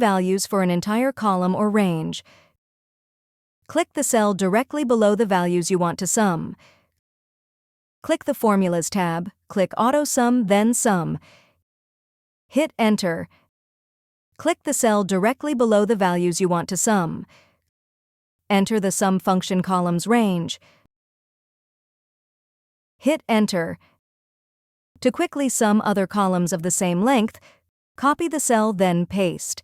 values for an entire column or range. Click the cell directly below the values you want to sum. Click the Formulas tab, click Auto Sum, then Sum. Hit Enter. Click the cell directly below the values you want to sum. Enter the sum function column's range. Hit Enter. To quickly sum other columns of the same length, copy the cell, then paste.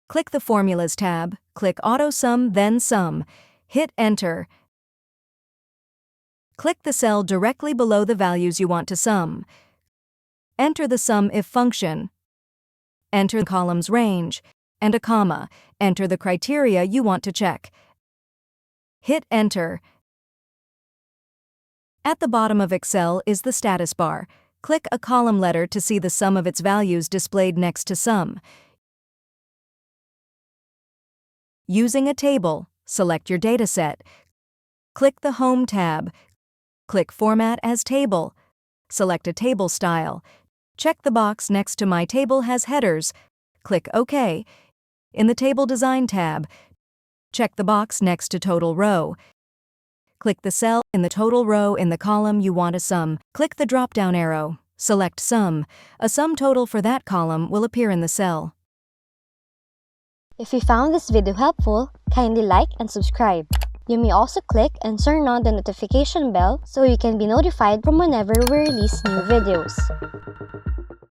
Click the Formulas tab, click Auto Sum, then Sum. Hit Enter. Click the cell directly below the values you want to sum. Enter the sum if function. Enter the column's range, and a comma. Enter the criteria you want to check. Hit Enter. At the bottom of Excel is the status bar. Click a column letter to see the sum of its values displayed next to sum. Using a table, select your dataset. Click the Home tab. Click Format as Table. Select a table style. Check the box next to My Table has headers. Click OK. In the Table Design tab, check the box next to Total Row. Click the cell in the total row in the column you want to sum. Click the drop-down arrow. Select Sum. A sum total for that column will appear in the cell. If you found this video helpful, kindly like and subscribe. You may also click and turn on the notification bell so you can be notified from whenever we release new videos.